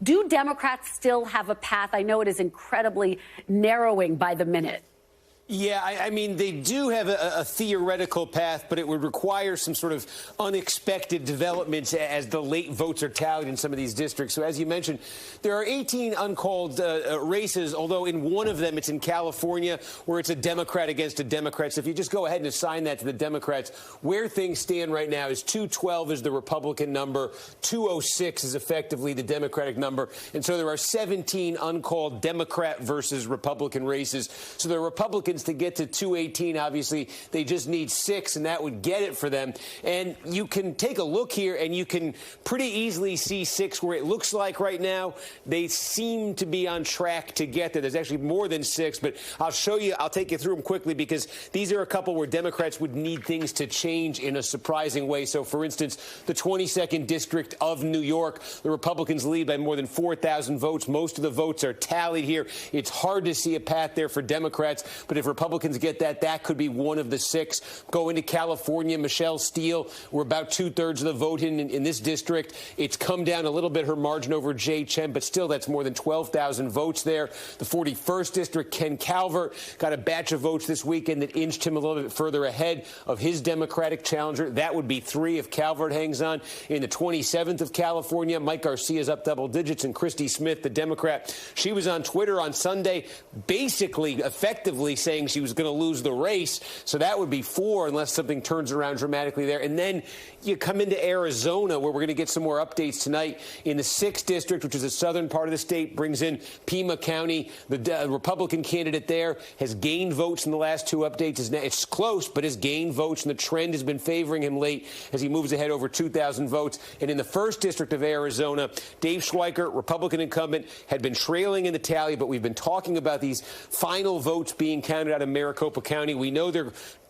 Do Democrats still have a path? I know it is incredibly narrowing by the minute. Yeah, I mean, they do have a theoretical path, but it would require some sort of unexpected developments as the late votes are tallied in some of these districts. So as you mentioned, there are 18 uncalled races, although in one of them, it's in California, where it's a Democrat against a Democrat. So if you just go ahead and assign that to the Democrats, where things stand right now is 212 is the Republican number, 206 is effectively the Democratic number. And so there are 17 uncalled Democrat versus Republican races. So the Republicans, to get to 218, obviously, they just need 6, and that would get it for them. And you can take a look here, and you can pretty easily see 6 where it looks like right now they seem to be on track to get there. There's actually more than 6, but I'll show you. I'll take you through them quickly because these are a couple where Democrats would need things to change in a surprising way. So, for instance, the 22nd District of New York, the Republicans lead by more than 4,000 votes. Most of the votes are tallied here. It's hard to see a path there for Democrats, but if Republicans get that, that could be one of the 6. Go into California, Michelle Steele, we're about 2/3 of the vote in this district. It's come down a little bit, her margin over Jay Chen, but still that's more than 12,000 votes there. The 41st District, Ken Calvert, got a batch of votes this weekend that inched him a little bit further ahead of his Democratic challenger. That would be 3 if Calvert hangs on. In the 27th of California, Mike Garcia's up double digits, and Christy Smith, the Democrat, she was on Twitter on Sunday basically effectively saying she was going to lose the race. So that would be 4 unless something turns around dramatically there. And then you come into Arizona, where we're going to get some more updates tonight. In the 6th District, which is the southern part of the state, brings in Pima County. The Republican candidate there has gained votes in the last 2 updates. It's close, but has gained votes, and the trend has been favoring him late as he moves ahead over 2,000 votes. And in the 1st District of Arizona, Dave Schweikert, Republican incumbent, had been trailing in the tally, but we've been talking about these final votes being counted out of Maricopa County. We know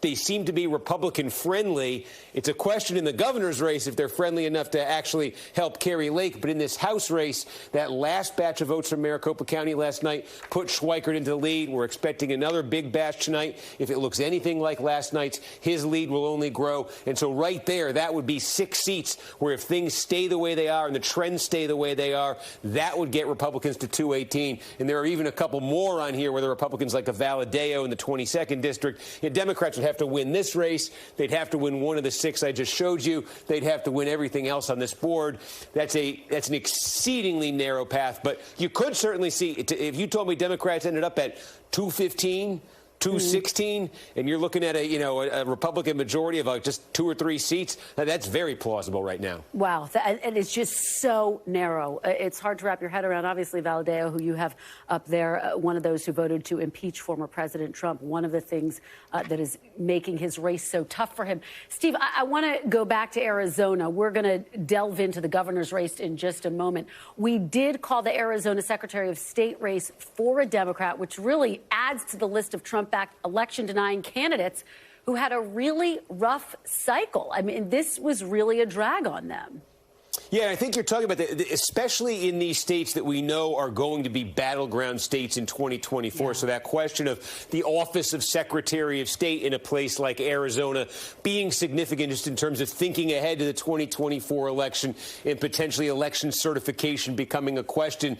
they seem to be Republican friendly. It's a question in the governor's race if they're friendly enough to actually help Kari Lake. But in this House race, that last batch of votes from Maricopa County last night put Schweikert into the lead. We're expecting another big batch tonight. If it looks anything like last night's, his lead will only grow. And so right there, that would be 6 seats where if things stay the way they are and the trends stay the way they are, that would get Republicans to 218. And there are even a couple more on here where the Republicans like a Valadeo in the 22nd District. And Democrats would have to win this race. They'd have to win one of the 6 I just showed you. They'd have to win everything else on this board. That's an exceedingly narrow path. But you could certainly see, if you told me Democrats ended up at 215, 216, and you're looking at a Republican majority of just 2 or 3 seats, that's very plausible right now. Wow, and it's just so narrow. It's hard to wrap your head around. Obviously, Valadeo, who you have up there, one of those who voted to impeach former President Trump, one of the things that is making his race so tough for him. Steve, I want to go back to Arizona. We're going to delve into the governor's race in just a moment. We did call the Arizona Secretary of State race for a Democrat, which really adds to the list of Trump-backed election-denying candidates who had a really rough cycle. I mean, this was really a drag on them. Yeah, I think you're talking about especially in these states that we know are going to be battleground states in 2024. Yeah. So that question of the office of Secretary of State in a place like Arizona being significant just in terms of thinking ahead to the 2024 election and potentially election certification becoming a question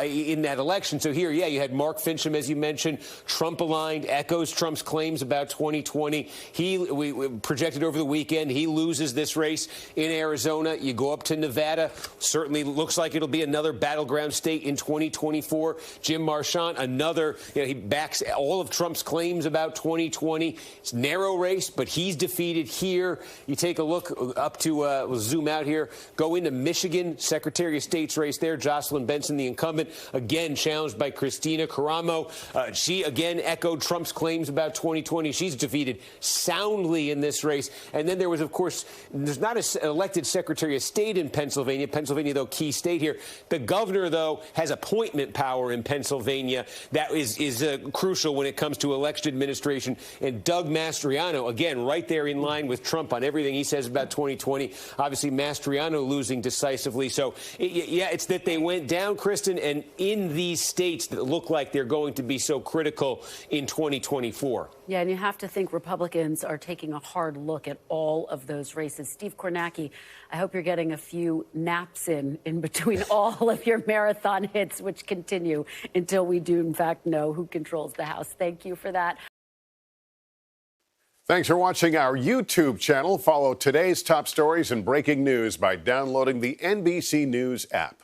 in that election. So here, yeah, you had Mark Fincham, as you mentioned, Trump-aligned, echoes Trump's claims about 2020. We projected over the weekend, he loses this race in Arizona. You go up to Nevada, certainly looks like it'll be another battleground state in 2024. Jim Marchant, another, he backs all of Trump's claims about 2020. It's a narrow race, but he's defeated here. You take a look up to, we'll zoom out here, go into Michigan, Secretary of State's race there. Jocelyn Benson, the incumbent, again challenged by Christina Caramo. She again echoed Trump's claims about 2020. She's defeated soundly in this race. And then there was, of course, there's not an elected Secretary of State in Pennsylvania. Pennsylvania, though, key state here. The governor, though, has appointment power in Pennsylvania. That is crucial when it comes to election administration. And Doug Mastriano, again, right there in line with Trump on everything he says about 2020. Obviously, Mastriano losing decisively. So, it's that they went down, Kristen, and in these states that look like they're going to be so critical in 2024. Yeah, and you have to think Republicans are taking a hard look at all of those races. Steve Kornacki, I hope you're getting a few few naps in between all of your marathon hits, which continue until we do, in fact, know who controls the House. Thank you for that. Thanks for watching our YouTube channel. Follow today's top stories and breaking news by downloading the NBC News app.